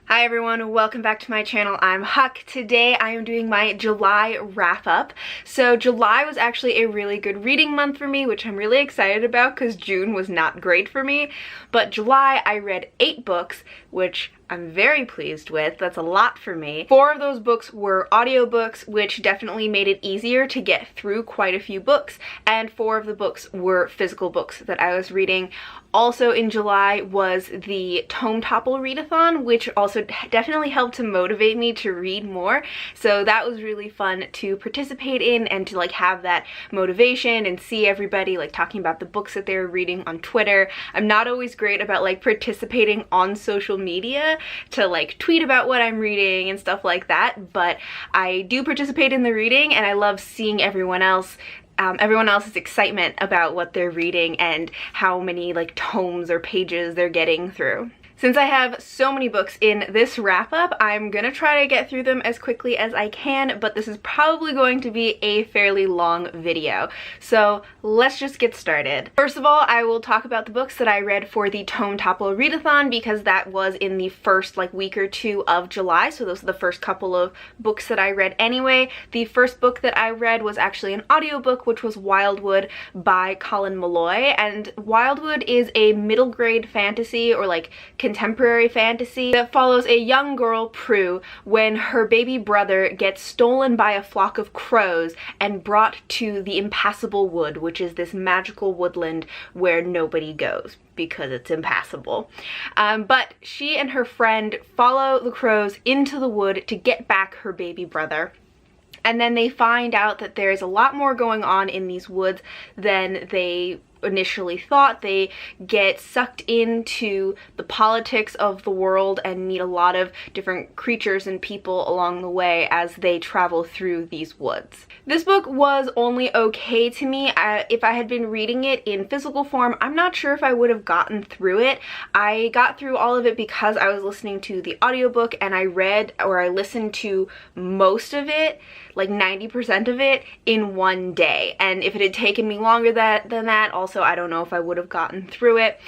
Hi everyone, welcome back to my channel. I'm Huck. Today I am doing my July wrap-up. So July was actually a really good reading month for me, which I'm really excited about because June was not great for me. But July I read 8 books, which I'm very pleased with. That's a lot for me. 4 of those books were audiobooks, which definitely made it easier to get through quite a few books, and 4 of the books were physical books that I was reading. Also in July was the Tome Topple readathon, which also definitely helped to motivate me to read more. So that was really fun to participate in and to like have that motivation and see everybody like talking about the books that they were reading on Twitter. I'm not always great about like participating on social media to like tweet about what I'm reading and stuff like that, but I do participate in the reading and I love seeing everyone else's excitement about what they're reading and how many like tomes or pages they're getting through. Since I have so many books in this wrap-up, I'm gonna try to get through them as quickly as I can, but this is probably going to be a fairly long video. So let's just get started. First of all, I will talk about the books that I read for the Tome Topple readathon because that was in the first like week or 2 of July, so those are the first couple of books that I read anyway. The first book that I read was actually an audiobook, which was Wildwood by Colin Malloy, and Wildwood is a middle grade fantasy or like contemporary fantasy that follows a young girl, Prue, when her baby brother gets stolen by a flock of crows and brought to the Impassable Wood, which is this magical woodland where nobody goes because it's impassable. But she and her friend follow the crows into the wood to get back her baby brother. And then they find out that there's a lot more going on in these woods than they initially thought. They get sucked into the politics of the world and meet a lot of different creatures and people along the way as they travel through these woods. This book was only okay to me. If I had been reading it in physical form, I'm not sure if I would have gotten through it. I got through all of it because I was listening to the audiobook and I listened to most of it, like 90% of it, in one day. And if it had taken me longer than that, also I don't know if I would have gotten through it.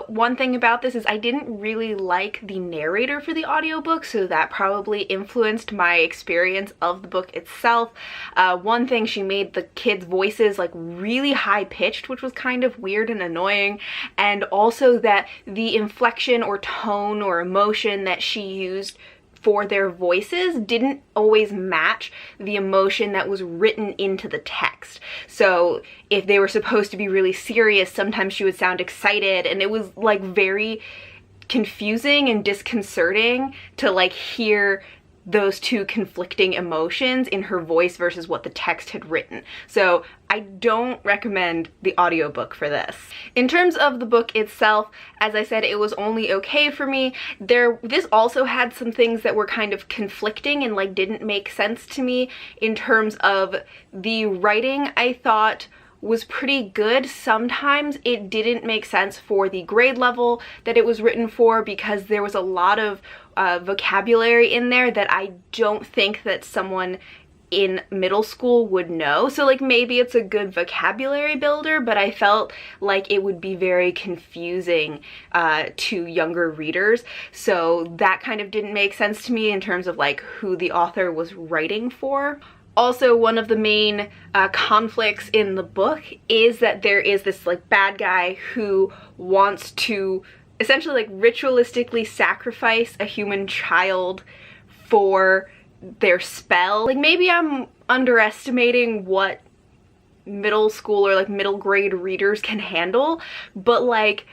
One thing about this is I didn't really like the narrator for the audiobook, so that probably influenced my experience of the book itself. One thing, she made the kids' voices like really high pitched, which was kind of weird and annoying, and also that the inflection or tone or emotion that she used for their voices didn't always match the emotion that was written into the text. So if they were supposed to be really serious, sometimes she would sound excited, and it was like very confusing and disconcerting to like hear those two conflicting emotions in her voice versus what the text had written. So I don't recommend the audiobook for this. In terms of the book itself, as I said, it was only okay for me. This also had some things that were kind of conflicting and like didn't make sense to me. In terms of the writing, I thought was pretty good. Sometimes it didn't make sense for the grade level that it was written for because there was a lot of vocabulary in there that I don't think that someone in middle school would know. So like maybe it's a good vocabulary builder, but I felt like it would be very confusing to younger readers. So that kind of didn't make sense to me in terms of like who the author was writing for. Also, one of the main conflicts in the book is that there is this like bad guy who wants to essentially like ritualistically sacrifice a human child for their spell. Like maybe I'm underestimating what middle school or like middle grade readers can handle, but like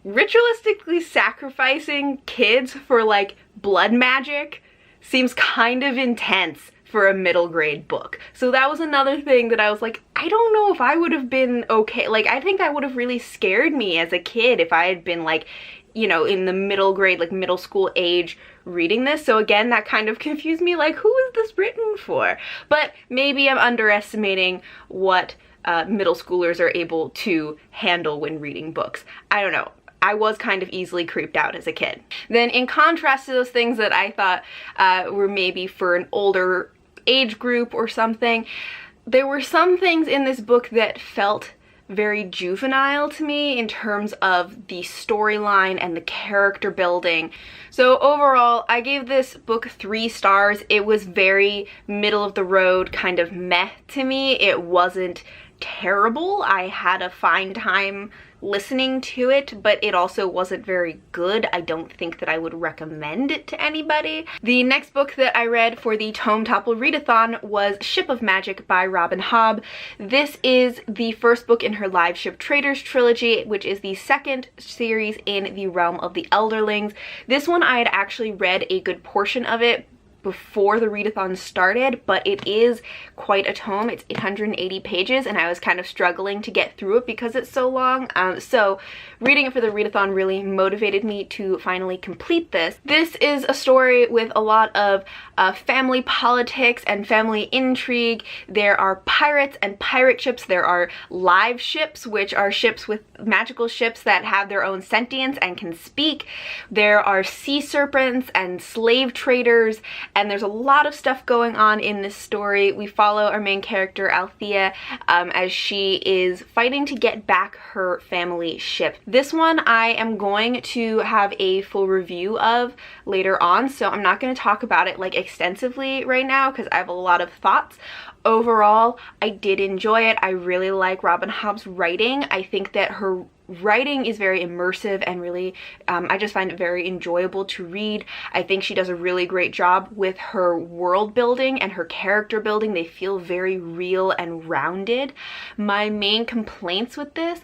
ritualistically sacrificing kids for like blood magic seems kind of intense for a middle grade book. So that was another thing that I was like, I don't know if I would have been okay. Like I think that would have really scared me as a kid if I had been like, you know, in the middle grade, like middle school age reading this. So again, that kind of confused me, like who is this written for? But maybe I'm underestimating what middle schoolers are able to handle when reading books. I don't know. I was kind of easily creeped out as a kid. Then in contrast to those things that I thought were maybe for an older age group or something, there were some things in this book that felt very juvenile to me in terms of the storyline and the character building. So overall, I gave this book 3 stars. It was very middle of the road, kind of meh to me. It wasn't terrible. I had a fine time listening to it, but it also wasn't very good. I don't think that I would recommend it to anybody. The next book that I read for the Tome Topple readathon was Ship of Magic by Robin Hobb. This is the first book in her Live Ship Traders trilogy, which is the second series in the realm of the Elderlings. This one I had actually read a good portion of it before the readathon started, but it is quite a tome. It's 880 pages and I was kind of struggling to get through it because it's so long. So reading it for the readathon really motivated me to finally complete this. This is a story with a lot of family politics and family intrigue. There are pirates and pirate ships. There are live ships, which are ships with magical ships that have their own sentience and can speak. There are sea serpents and slave traders, and there's a lot of stuff going on in this story. We follow our main character, Althea, as she is fighting to get back her family ship. This one I am going to have a full review of later on, so I'm not going to talk about it like extensively right now because I have a lot of thoughts. Overall, I did enjoy it. I really like Robin Hobb's writing. I think that her writing is very immersive and really, I just find it very enjoyable to read. I think she does a really great job with her world building and her character building. They feel very real and rounded. My main complaints with this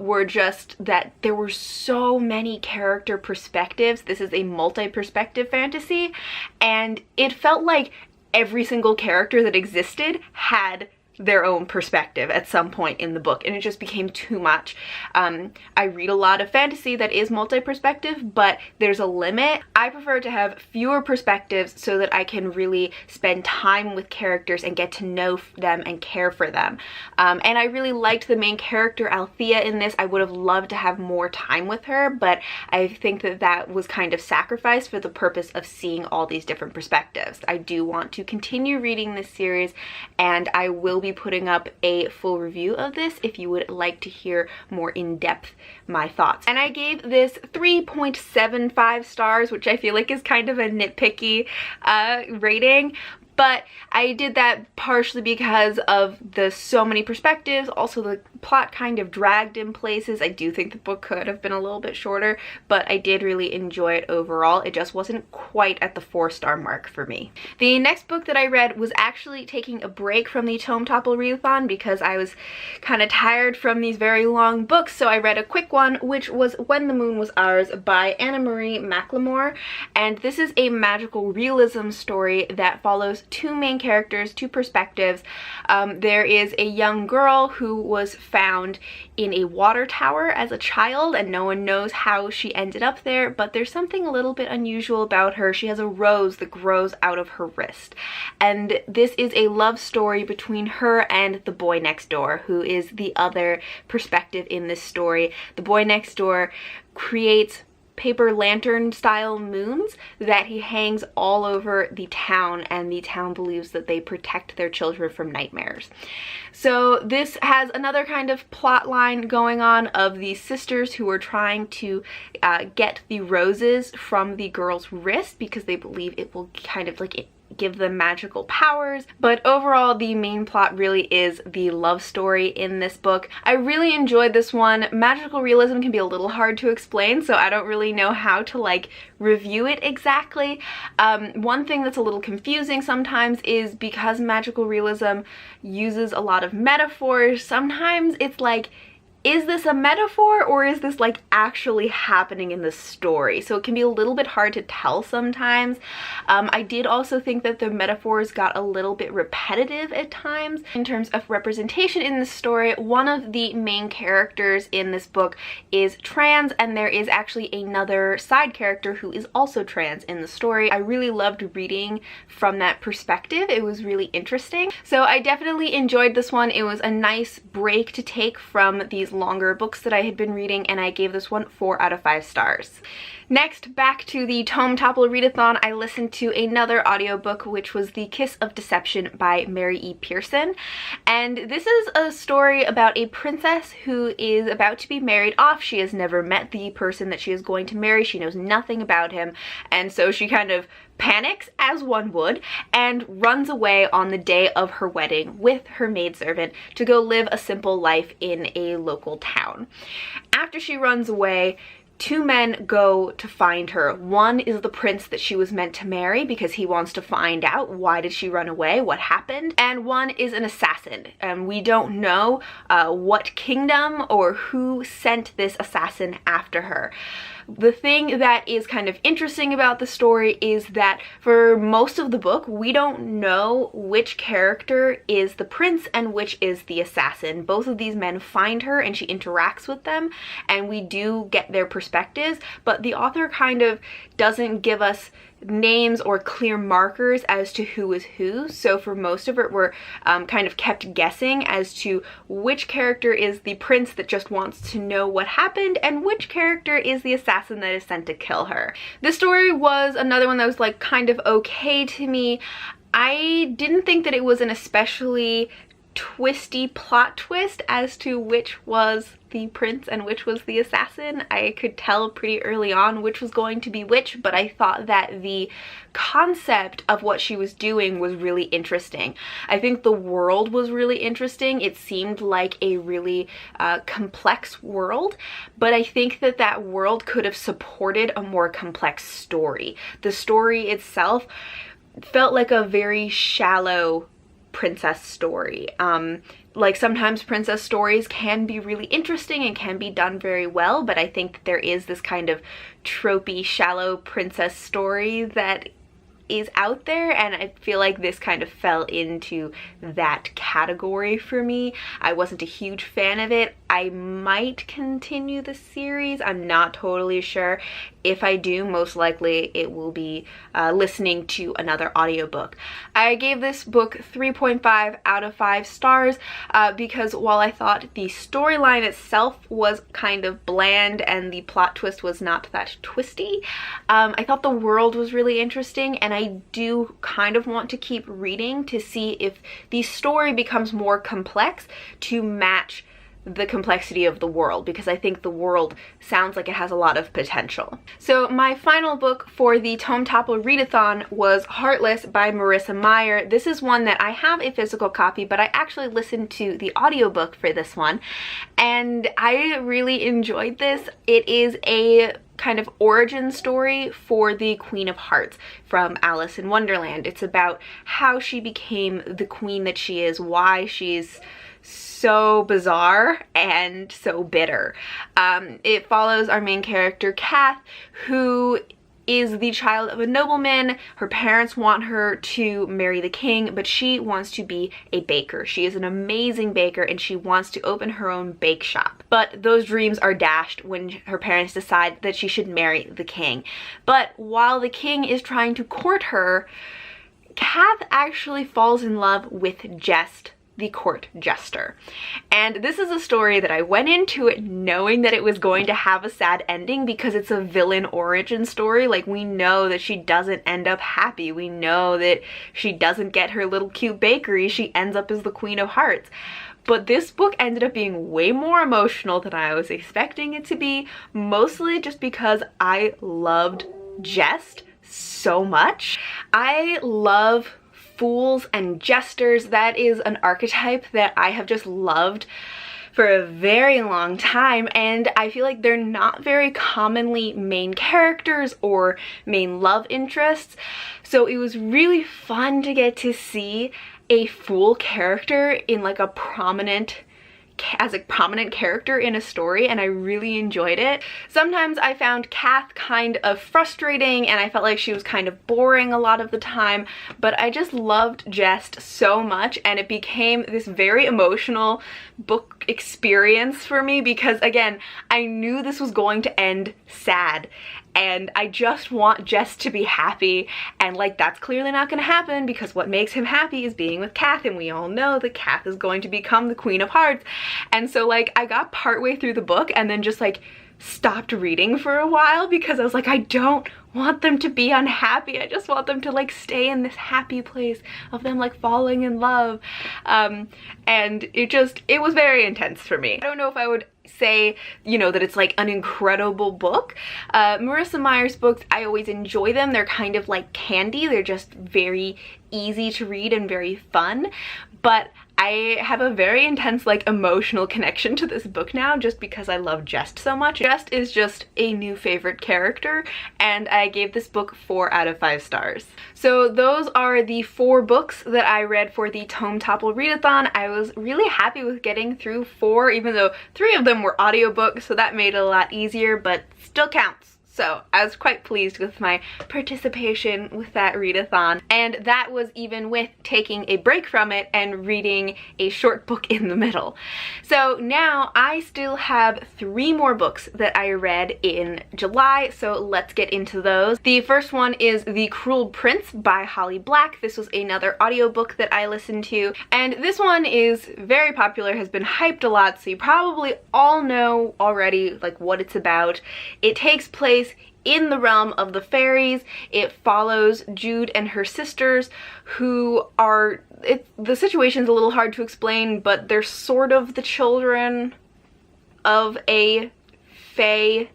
were just that there were so many character perspectives. This is a multi-perspective fantasy, and it felt like every single character that existed had their own perspective at some point in the book, and it just became too much. I read a lot of fantasy that is multi-perspective, but there's a limit. I prefer to have fewer perspectives so that I can really spend time with characters and get to know them and care for them. And I really liked the main character, Althea, in this. I would have loved to have more time with her, but I think that that was kind of sacrificed for the purpose of seeing all these different perspectives. I do want to continue reading this series, and I will be putting up a full review of this if you would like to hear more in depth my thoughts. And I gave this 3.75 stars, which I feel like is kind of a nitpicky rating. But I did that partially because of the so many perspectives. Also, the plot kind of dragged in places. I do think the book could have been a little bit shorter, but I did really enjoy it overall. It just wasn't quite at the 4-star mark for me. The next book that I read was actually taking a break from the Tome Topple readathon because I was kind of tired from these very long books, so I read a quick one, which was When the Moon Was Ours by Anna Marie McLemore. And this is a magical realism story that follows 2 main characters, 2 perspectives. There is a young girl who was found in a water tower as a child, and no one knows how she ended up there, but there's something a little bit unusual about her. She has a rose that grows out of her wrist, and this is a love story between her and the boy next door, who is the other perspective in this story. The boy next door creates paper lantern style moons that he hangs all over the town, and the town believes that they protect their children from nightmares. So this has another kind of plot line going on of these sisters who are trying to get the roses from the girl's wrist because they believe it will kind of like give them magical powers. But overall, the main plot really is the love story in this book. I really enjoyed this one. Magical realism can be a little hard to explain, so I don't really know how to like review it exactly. One thing that's a little confusing sometimes is because magical realism uses a lot of metaphors, sometimes it's like, is this a metaphor or is this like actually happening in the story? So it can be a little bit hard to tell sometimes. I did also think that the metaphors got a little bit repetitive at times. In terms of representation in the story, one of the main characters in this book is trans, and there is actually another side character who is also trans in the story. I really loved reading from that perspective. It was really interesting. So I definitely enjoyed this one. It was a nice break to take from these longer books that I had been reading, and I gave this one 4 out of 5 stars. Next, back to the Tome Topple readathon, I listened to another audiobook, which was The Kiss of Deception by Mary E. Pearson. And this is a story about a princess who is about to be married off. She has never met the person that she is going to marry. She knows nothing about him. And so she kind of panics, as one would, and runs away on the day of her wedding with her maidservant to go live a simple life in a local town. After she runs away, two men go to find her. One is the prince that she was meant to marry because he wants to find out why did she run away, what happened, and one is an assassin. And we don't know what kingdom or who sent this assassin after her. The thing that is kind of interesting about the story is that for most of the book, we don't know which character is the prince and which is the assassin. Both of these men find her and she interacts with them, and we do get their perspectives, but the author kind of doesn't give us names or clear markers as to who is who. So for most of it, we're kind of kept guessing as to which character is the prince that just wants to know what happened and which character is the assassin that is sent to kill her. This story was another one that was like kind of okay to me. I didn't think that it was an especially twisty plot twist as to which was the prince and which was the assassin. I could tell pretty early on which was going to be which, but I thought that the concept of what she was doing was really interesting. I think the world was really interesting. It seemed like a really complex world, but I think that that world could have supported a more complex story. The story itself felt like a very shallow princess story. Like sometimes princess stories can be really interesting and can be done very well, but I think there is this kind of tropey, shallow princess story that is out there, and I feel like this kind of fell into that category for me. I wasn't a huge fan of it. I might continue the series. I'm not totally sure. If I do, most likely it will be listening to another audiobook. I gave this book 3.5 out of 5 stars because while I thought the storyline itself was kind of bland and the plot twist was not that twisty, I thought the world was really interesting, and I do kind of want to keep reading to see if the story becomes more complex to match the complexity of the world, because I think the world sounds like it has a lot of potential. So my final book for the Tome Topple readathon was Heartless by Marissa Meyer. This is one that I have a physical copy, but I actually listened to the audiobook for this one, and I really enjoyed this. It is a kind of origin story for the Queen of Hearts from Alice in Wonderland. It's about how she became the queen that she is, why she's so bizarre and so bitter. It follows our main character, Kath, who is the child of a nobleman. Her parents want her to marry the king, but she wants to be a baker. She is an amazing baker and she wants to open her own bake shop. But those dreams are dashed when her parents decide that she should marry the king. But while the king is trying to court her, Kath actually falls in love with Jest, the court jester. And this is a story that I went into it knowing that it was going to have a sad ending because it's a villain origin story. Like, we know that she doesn't end up happy. We know that she doesn't get her little cute bakery. She ends up as the Queen of Hearts. But this book ended up being way more emotional than I was expecting it to be, mostly just because I loved Jest so much. I love fools and jesters. That is an archetype that I have just loved for a very long time, and I feel like they're not very commonly main characters or main love interests. So it was really fun to get to see a fool character in like a prominent character in a story, and I really enjoyed it. Sometimes I found Kath kind of frustrating and I felt like she was kind of boring a lot of the time, but I just loved Jest so much, and it became this very emotional book experience for me because, again, I knew this was going to end sad, and I just want Jest to be happy, and like that's clearly not gonna happen because what makes him happy is being with Kath, and we all know that Kath is going to become the Queen of Hearts. And so like I got partway through the book and then just like stopped reading for a while because I was like, I don't want them to be unhappy. I just want them to like stay in this happy place of them like falling in love. And it was very intense for me. I don't know if I would say, you know, that it's like an incredible book. Marissa Meyer's books, I always enjoy them. They're kind of like candy. They're just very easy to read and very fun. But I have a very intense like emotional connection to this book now just because I love Jest so much. Jest is just a new favorite character, and I gave this book 4 out of 5 stars. So those are the 4 books that I read for the Tome Topple readathon. I was really happy with getting through 4, even though 3 of them were audiobooks, so that made it a lot easier, but still counts. So I was quite pleased with my participation with that readathon, and that was even with taking a break from it and reading a short book in the middle. So now I still have 3 more books that I read in July, so let's get into those. The first one is The Cruel Prince by Holly Black. This was another audiobook that I listened to, and this one is very popular, has been hyped a lot, so you probably all know already like what it's about. It takes place in the realm of the fairies. It follows Jude and her sisters who are, the situation's a little hard to explain, but they're sort of the children of a fae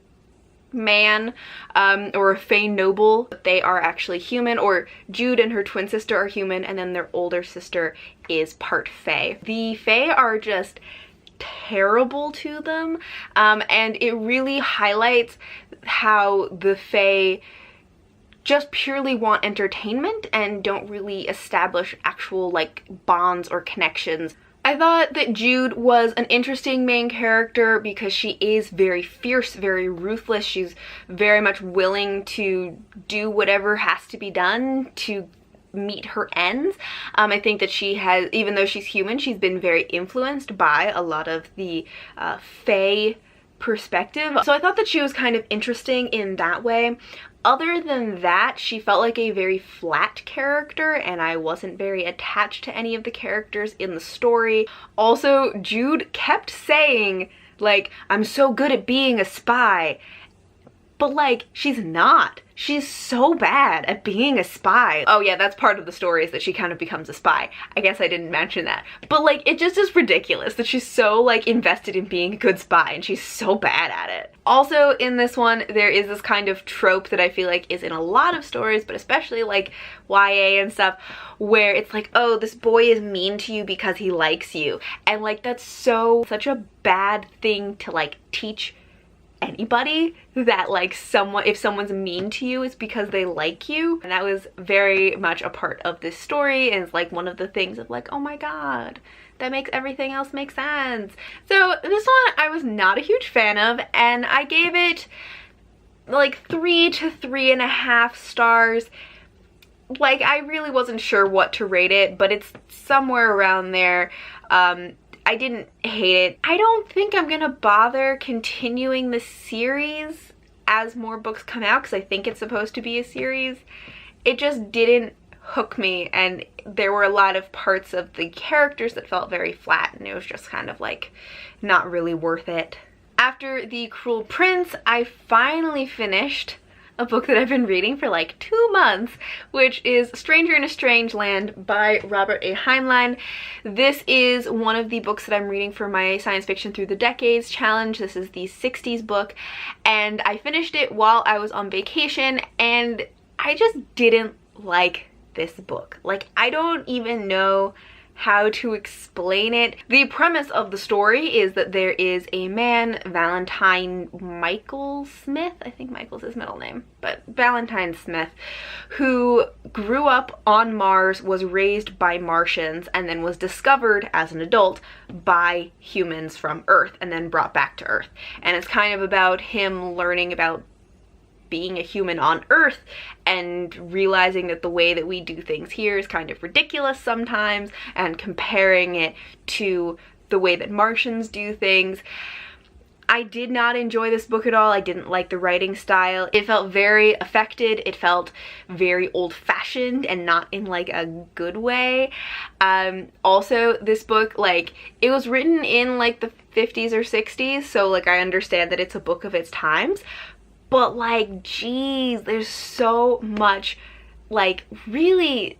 man, or a fae noble. They are actually human, or Jude and her twin sister are human, and then their older sister is part fae. The fae are just terrible to them, and it really highlights how the fae just purely want entertainment and don't really establish actual like bonds or connections. I thought that Jude was an interesting main character because she is very fierce, very ruthless. She's very much willing to do whatever has to be done to meet her ends. I think that she has, even though she's human, she's been very influenced by a lot of the fae perspective. So I thought that she was kind of interesting in that way. Other than that, she felt like a very flat character, and I wasn't very attached to any of the characters in the story. Also, Jude kept saying, like, I'm so good at being a spy. But like, she's not. She's so bad at being a spy. Oh yeah, that's part of the story, is that she kind of becomes a spy. I guess I didn't mention that. But like, it just is ridiculous that she's so like invested in being a good spy and she's so bad at it. Also in this one, there is this kind of trope that I feel like is in a lot of stories, but especially like YA and stuff, where it's like, oh, this boy is mean to you because he likes you. And like, that's such a bad thing to like teach anybody, that like if someone's mean to you, it's because they like you. And that was very much a part of this story, and it's like one of the things of like, oh my god, that makes everything else make sense. So this one I was not a huge fan of, and I gave it like 3 to 3.5 stars. Like, I really wasn't sure what to rate it, but it's somewhere around there. I didn't hate it. I don't think I'm gonna bother continuing the series as more books come out, because I think it's supposed to be a series. It just didn't hook me, and there were a lot of parts of the characters that felt very flat, and it was just kind of like not really worth it. After The Cruel Prince, I finally finished a book that I've been reading for like 2 months, which is Stranger in a Strange Land by Robert A. Heinlein. This is one of the books that I'm reading for my Science Fiction Through the Decades challenge. This is the 60s book, and I finished it while I was on vacation, and I just didn't like this book. Like, I don't even know how to explain it. The premise of the story is that there is a man, Valentine Michael Smith, I think Michael's his middle name, but Valentine Smith, who grew up on Mars, was raised by Martians, and then was discovered as an adult by humans from Earth, and then brought back to Earth. And it's kind of about him learning about being a human on Earth and realizing that the way that we do things here is kind of ridiculous sometimes, and comparing it to the way that Martians do things. I did not enjoy this book at all. I didn't like the writing style. It felt very affected. It felt very old-fashioned and not in like a good way. Also, this book, like, it was written in like the 50s or 60s, so like I understand that it's a book of its times, but like, geez, there's so much like really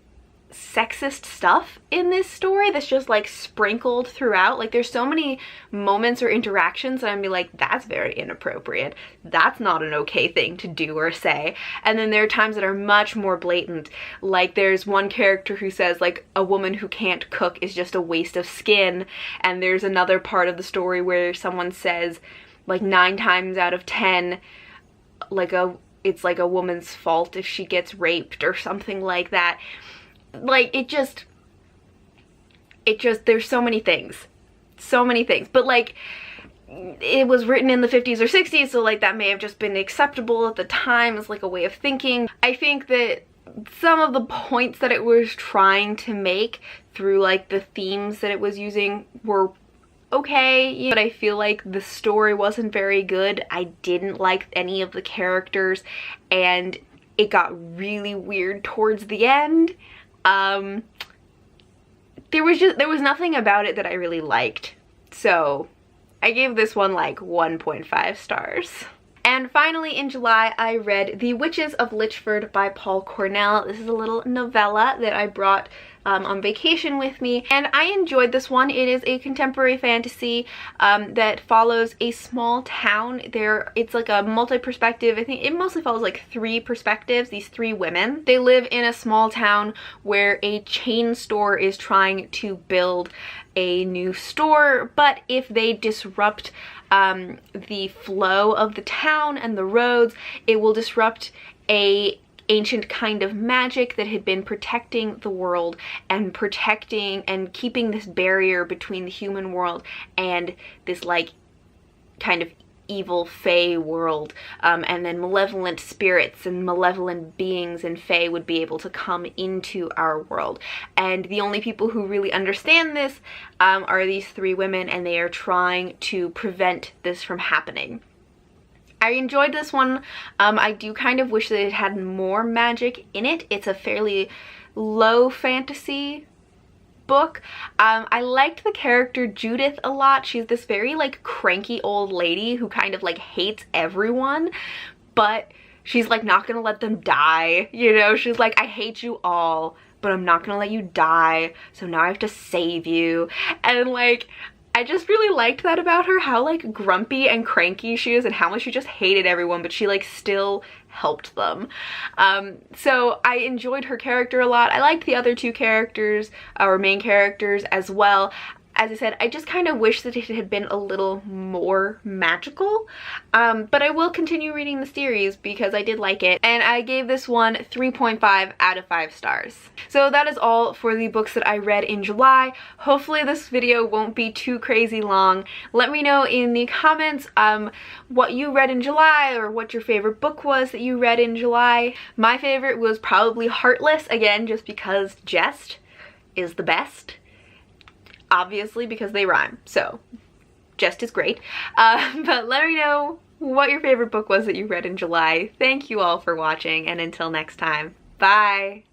sexist stuff in this story that's just like sprinkled throughout. Like, there's so many moments or interactions that I'm be like, that's very inappropriate, that's not an okay thing to do or say. And then there are times that are much more blatant. Like, there's one character who says like a woman who can't cook is just a waste of skin, and there's another part of the story where someone says like 9 times out of 10 like it's like a woman's fault if she gets raped or something like that. Like, it just, there's so many things, but like, it was written in the 50s or 60s, so like that may have just been acceptable at the time as like a way of thinking. I think that some of the points that it was trying to make through like the themes that it was using were okay, but I feel like the story wasn't very good. I didn't like any of the characters, and it got really weird towards the end. There was nothing about it that I really liked, so I gave this one like 1.5 stars. And finally, in July, I read The Witches of Lichfurred by Paul Cornell. This is a little novella that I brought on vacation with me, and I enjoyed this one. It is a contemporary fantasy that follows a small town. It's like a multi-perspective. I think it mostly follows like 3 perspectives, these 3 women. They live in a small town where a chain store is trying to build a new store, but if they disrupt the flow of the town and the roads, it will disrupt a ancient kind of magic that had been protecting the world and protecting and keeping this barrier between the human world and this like kind of evil fae world, and then malevolent spirits and malevolent beings and fae would be able to come into our world, and the only people who really understand this are these 3 women, and they are trying to prevent this from happening. I enjoyed this one. I do kind of wish that it had more magic in it. It's a fairly low fantasy book. I liked the character Judith a lot. She's this very like cranky old lady who kind of like hates everyone, but she's like not gonna let them die, you know? She's like, I hate you all, but I'm not gonna let you die, so now I have to save you. And like, I just really liked that about her, how like grumpy and cranky she is and how much she just hated everyone, but she like still helped them. So I enjoyed her character a lot. I liked the other 2 characters, or main characters as well. As I said, I just kind of wish that it had been a little more magical, but I will continue reading the series because I did like it, and I gave this one 3.5 out of 5 stars. So that is all for the books that I read in July. Hopefully this video won't be too crazy long. Let me know in the comments what you read in July, or what your favorite book was that you read in July. My favorite was probably Heartless, again, just because jest is the best. Obviously, because they rhyme, so jest is great. But let me know what your favorite book was that you read in July. Thank you all for watching, and until next time, bye!